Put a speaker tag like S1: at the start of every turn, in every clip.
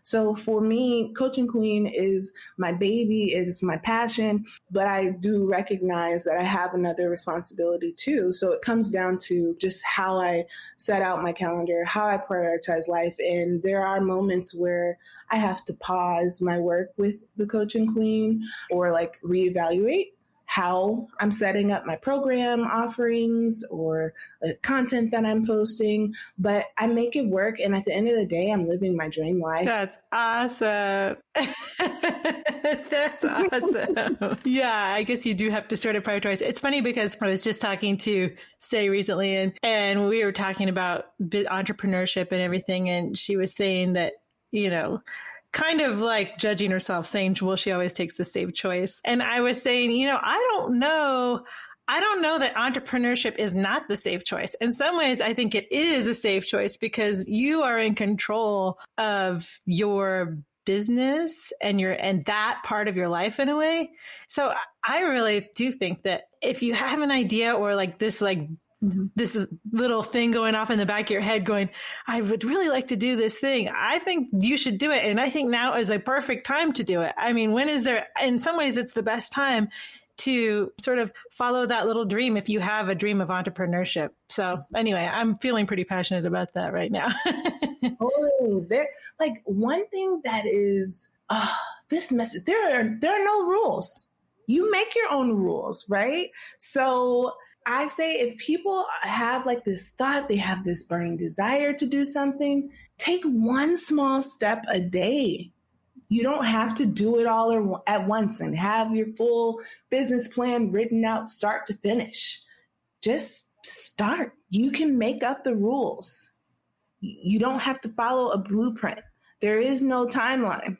S1: So for me, Coaching Queen is my baby, is my passion, but I do recognize that I have another responsibility too. So it comes down to just how I set out my calendar, how I prioritize life. And there are moments where I have to pause my work with the Coaching Queen or like reevaluate how I'm setting up my program offerings or the content that I'm posting, but I make it work. And at the end of the day, I'm living my dream life.
S2: That's awesome. That's awesome. Yeah, I guess you do have to sort of prioritize. It's funny because I was just talking to Say recently and we were talking about entrepreneurship and everything. And she was saying that, kind of like judging herself, saying, well, she always takes the safe choice. And I was saying, I don't know that entrepreneurship is not the safe choice. In some ways, I think it is a safe choice because you are in control of your business and that part of your life in a way. So I really do think that if you have an idea or this little thing going off in the back of your head going, I would really like to do this thing. I think you should do it. And I think now is a perfect time to do it. I mean, when is there, in some ways, it's the best time to sort of follow that little dream if you have a dream of entrepreneurship. So anyway, I'm feeling pretty passionate about that right now.
S1: One thing that is this message, there are no rules. You make your own rules, right? So I say if people have like this thought, they have this burning desire to do something, take one small step a day. You don't have to do it all at once and have your full business plan written out start to finish. Just start. You can make up the rules. You don't have to follow a blueprint. There is no timeline.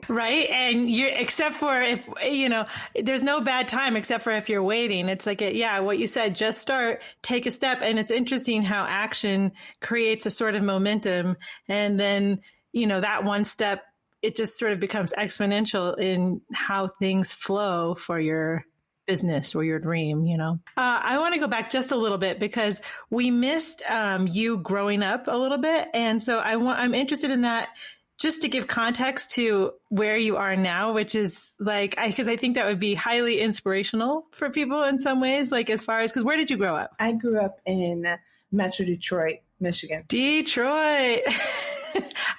S2: Right. And except for if, there's no bad time except for if you're waiting. It's like, what you said, just start, take a step. And it's interesting how action creates a sort of momentum. And then, that one step, it just sort of becomes exponential in how things flow for your business or your dream, I want to go back just a little bit because we missed you growing up a little bit. And so I'm interested in that. Just to give context to where you are now, which is because I think that would be highly inspirational for people in some ways, because where did you grow up?
S1: I grew up in Metro Detroit, Michigan.
S2: Detroit.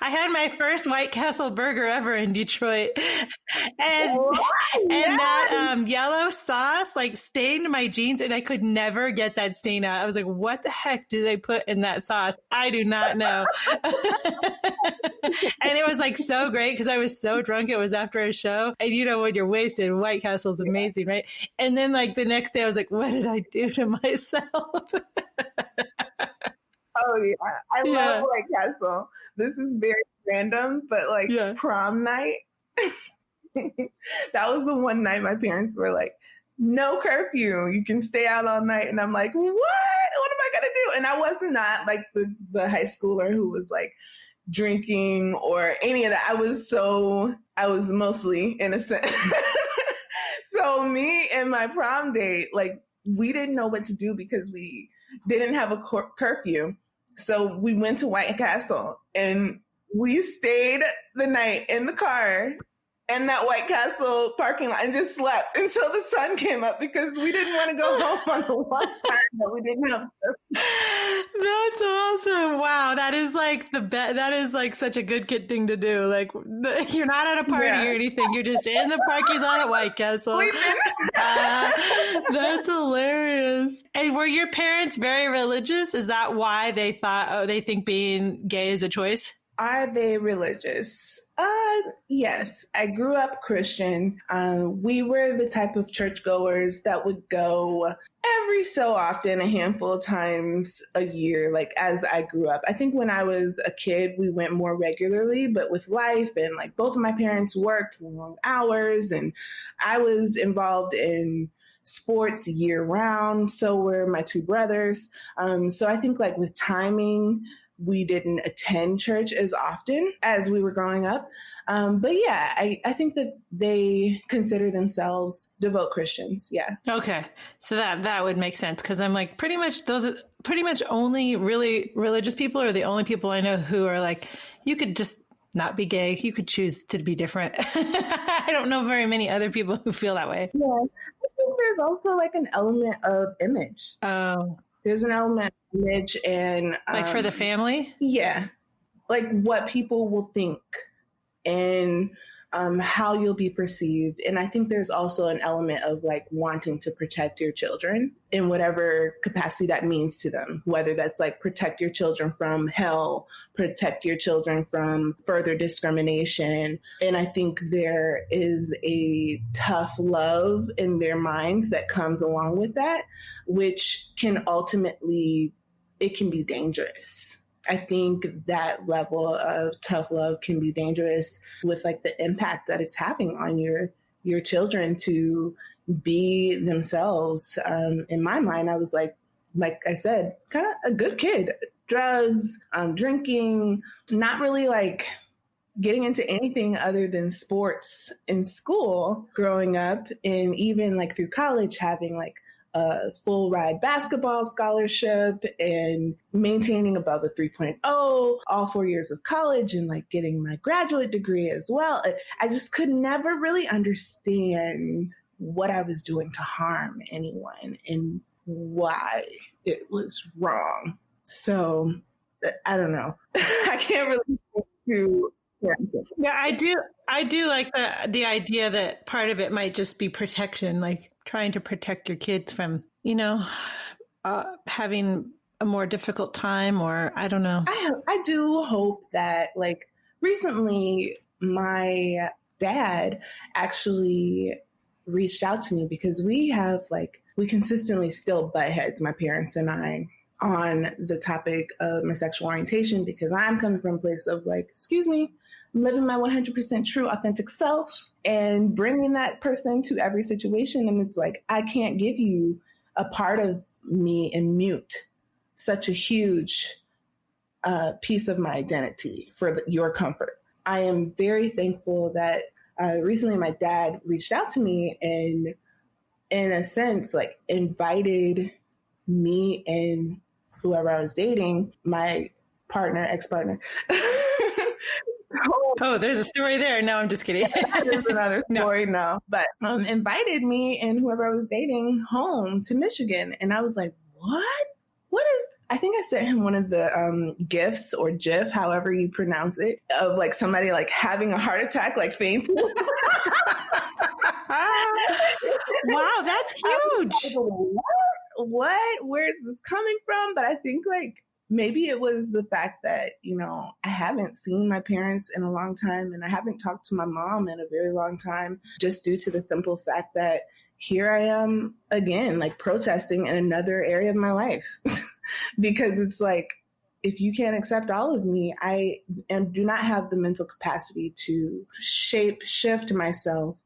S2: I had my first White Castle burger ever in Detroit. And that yellow sauce stained my jeans and I could never get that stain out. I was like, what the heck do they put in that sauce? I do not know. And it was so great because I was so drunk. It was after a show. And when you're wasted, White Castle's amazing, right? And then the next day I was like, what did I do to myself?
S1: Oh, yeah. I love White Castle. This is very random, but prom night, that was the one night my parents were like, no curfew. You can stay out all night. And I'm like, what? What am I going to do? And I was not the high schooler who was drinking or any of that. I was mostly innocent. So me and my prom date, we didn't know what to do because we didn't have a curfew. So we went to White Castle and we stayed the night in the car in that White Castle parking lot and just slept until the sun came up because we didn't want to go home on the one time that we didn't have.
S2: That's awesome. Wow. That is that is such a good kid thing to do. You're not at a party or anything. You're just in the parking lot at White Castle. That's hilarious. And were your parents very religious? Is that why they think being gay is a choice?
S1: Are they religious? Yes. I grew up Christian. We were the type of churchgoers that would go every so often, a handful of times a year, as I grew up. I think when I was a kid, we went more regularly, but with life and both of my parents worked long hours and I was involved in sports year round. So were my two brothers. So I think with timing, we didn't attend church as often as we were growing up. But yeah, I think that they consider themselves devout Christians. Yeah.
S2: Okay. So that would make sense. Cause I'm pretty much those are pretty much only really religious people are the only people I know who are you could just not be gay. You could choose to be different. I don't know very many other people who feel that way.
S1: Yeah. I think there's also like an element of image.
S2: Oh,
S1: There's an element of image and
S2: like for the family?
S1: Yeah. Like what people will think and how you'll be perceived. And I think there's also an element of like wanting to protect your children in whatever capacity that means to them, whether that's like protect your children from hell, protect your children from further discrimination. And I think there is a tough love in their minds that comes along with that, which can ultimately, it can be dangerous. I think that level of tough love can be dangerous with like the impact that it's having on your children to be themselves. In my mind, I was like I said, kind of a good kid. Drugs, drinking, not really like getting into anything other than sports in school growing up, and even like through college having like a full ride basketball scholarship and maintaining above a 3.0 all 4 years of college and like getting my graduate degree as well. I just could never really understand what I was doing to harm anyone and why it was wrong. So I don't know. I can't really speak to.
S2: Yeah, I do like the idea that part of it might just be protection, like trying to protect your kids from, having a more difficult time, or I don't know.
S1: I do hope that like recently my dad actually reached out to me because we consistently still butt heads, my parents and I, on the topic of my sexual orientation, because I'm coming from a place of like, excuse me, I'm living my 100% true, authentic self and bringing that person to every situation. And it's like, I can't give you a part of me and mute such a huge piece of my identity for your comfort. I am very thankful that recently my dad reached out to me and in a sense, like invited me and whoever I was dating, my ex-partner,
S2: Oh, there's a story there. No, I'm just kidding.
S1: There's another story now. But invited me and whoever I was dating home to Michigan. And I was like, what? What is... I think I sent him one of the GIFs or GIF, however you pronounce it, of like somebody like having a heart attack, like fainting.
S2: Wow, that's huge.
S1: Like, what? Where's this coming from? But I think like maybe it was the fact that, I haven't seen my parents in a long time and I haven't talked to my mom in a very long time, just due to the simple fact that here I am again, like protesting in another area of my life. Because it's like, if you can't accept all of me, I do not have the mental capacity to shape-shift myself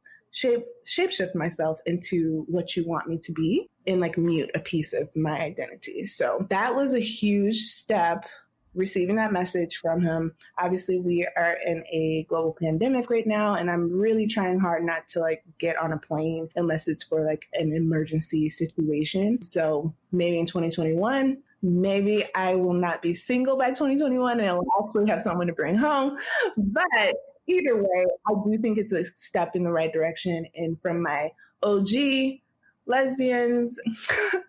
S1: into what you want me to be and like mute a piece of my identity. So that was a huge step, receiving that message from him. Obviously, we are in a global pandemic right now, and I'm really trying hard not to like get on a plane unless it's for like an emergency situation. So maybe in 2021, maybe I will not be single by 2021 and I'll actually have someone to bring home. But either way, I do think it's a step in the right direction. And from my OG lesbians,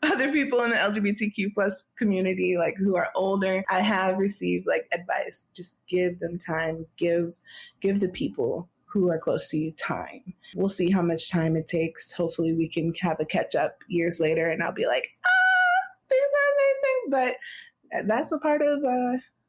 S1: other people in the LGBTQ plus community, like who are older, I have received like advice. Just give them time. Give the people who are close to you time. We'll see how much time it takes. Hopefully we can have a catch up years later and I'll be like, things are amazing. But that's a part of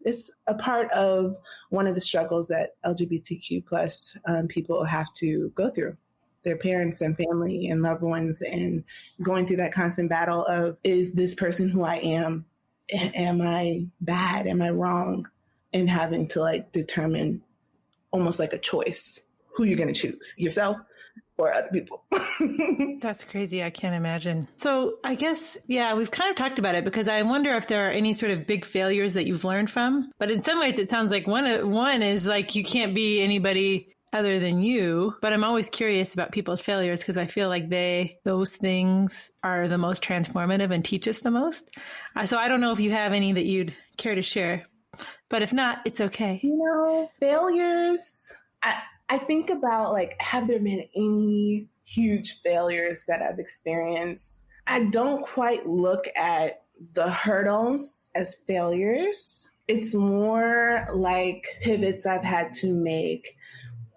S1: it's a part of one of the struggles that LGBTQ plus people have to go through. Their parents and family and loved ones, and going through that constant battle of, is this person who I am? Am I bad? Am I wrong? And having to like determine almost like a choice, who you're going to choose, yourself or other people.
S2: That's crazy. I can't imagine. So I guess, yeah, we've kind of talked about it because I wonder if there are any sort of big failures that you've learned from. But in some ways, it sounds like one is like you can't be anybody other than you. But I'm always curious about people's failures because I feel like those things are the most transformative and teach us the most. So I don't know if you have any that you'd care to share. But if not, it's okay.
S1: Failures, I think about like, have there been any huge failures that I've experienced? I don't quite look at the hurdles as failures. It's more like pivots I've had to make,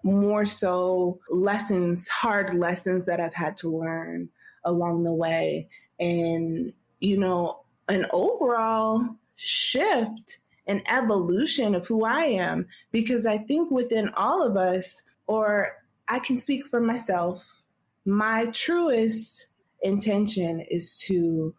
S1: more so lessons, hard lessons that I've had to learn along the way. And, an overall shift and evolution of who I am. Because I think within all of us, or I can speak for myself, my truest intention is to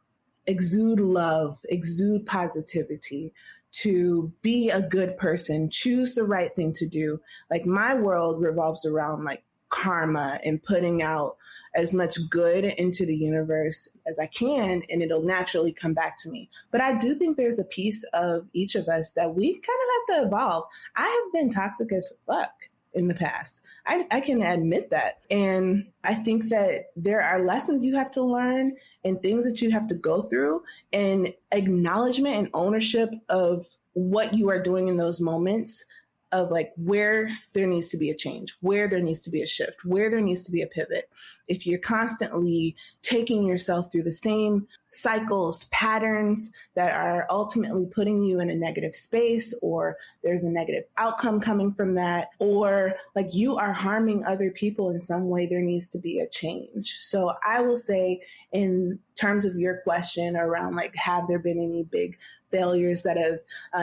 S1: exude love, exude positivity, to be a good person, choose the right thing to do. Like, my world revolves around like karma and putting out as much good into the universe as I can, and it'll naturally come back to me. But I do think there's a piece of each of us that we kind of have to evolve. I have been toxic as fuck in the past. I can admit that. And I think that there are lessons you have to learn and things that you have to go through, and acknowledgement and ownership of what you are doing in those moments, of like where there needs to be a change, where there needs to be a shift, where there needs to be a pivot. If you're constantly taking yourself through the same cycles, patterns that are ultimately putting you in a negative space, or there's a negative outcome coming from that, or like you are harming other people in some way, there needs to be a change. So I will say, in terms of your question around like, have there been any big failures that have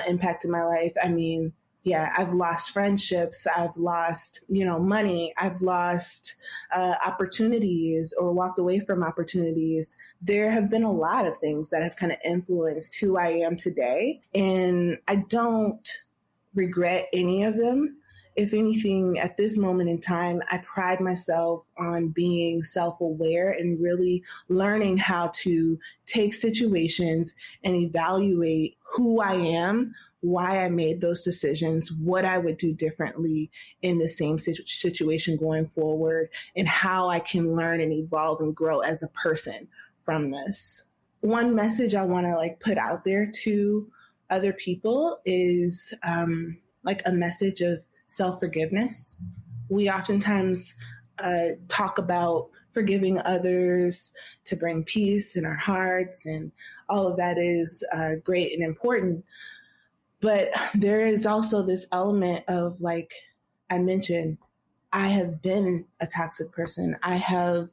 S1: impacted my life? I mean, yeah, I've lost friendships, I've lost, money, I've lost opportunities or walked away from opportunities. There have been a lot of things that have kind of influenced who I am today. And I don't regret any of them. If anything, at this moment in time, I pride myself on being self-aware and really learning how to take situations and evaluate who I am, why I made those decisions, what I would do differently in the same situation going forward, and how I can learn and evolve and grow as a person from this. One message I want to like put out there to other people is like a message of self-forgiveness. We oftentimes talk about forgiving others to bring peace in our hearts, and all of that is great and important. But there is also this element of, like I mentioned, I have been a toxic person. I have,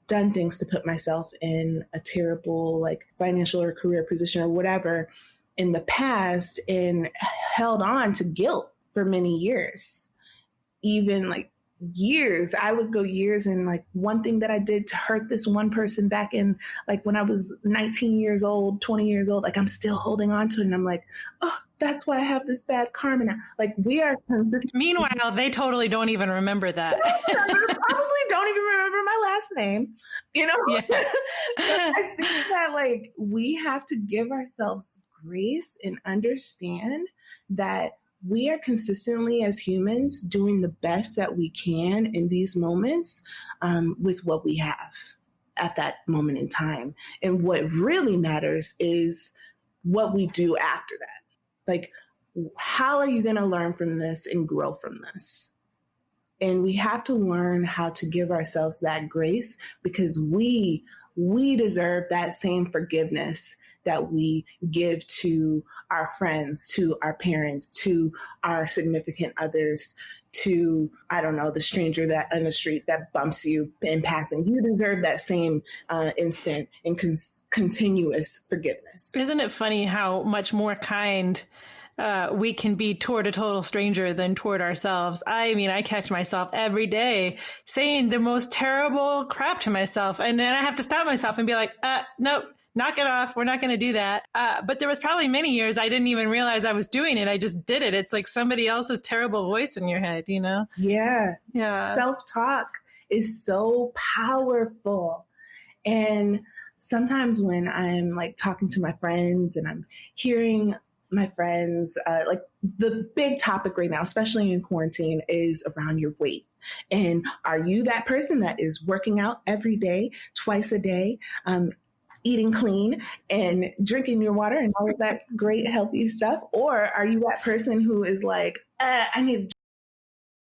S1: done things to put myself in a terrible, like, financial or career position or whatever in the past, and held on to guilt for many years. Even like years, I would go years, and like one thing that I did to hurt this one person back in like when I was 19 years old, 20 years old, like I'm still holding on to it. And I'm like, oh, that's why I have this bad karma now. Like, we are.
S2: Meanwhile, they totally don't even remember that.
S1: Probably don't even remember my last name, Yeah. I think that like we have to give ourselves grace and understand that we are consistently, as humans, doing the best that we can in these moments with what we have at that moment in time. And what really matters is what we do after that. Like, how are you going to learn from this and grow from this? And we have to learn how to give ourselves that grace, because we deserve that same forgiveness that we give to our friends, to our parents, to our significant others, to, I don't know, the stranger that on the street that bumps you in passing. You deserve that same instant and continuous forgiveness.
S2: Isn't it funny how much more kind we can be toward a total stranger than toward ourselves? I mean, I catch myself every day saying the most terrible crap to myself, and then I have to stop myself and be like, nope. Knock it off. We're not going to do that. But there was probably many years I didn't even realize I was doing it. I just did it. It's like somebody else's terrible voice in your head,
S1: Yeah.
S2: Yeah.
S1: Self-talk is so powerful. And sometimes when I'm like talking to my friends and I'm hearing my friends, like the big topic right now, especially in quarantine, is around your weight. And are you that person that is working out every day, twice a day? eating clean and drinking your water and all of that great healthy stuff? Or are you that person who is like, I need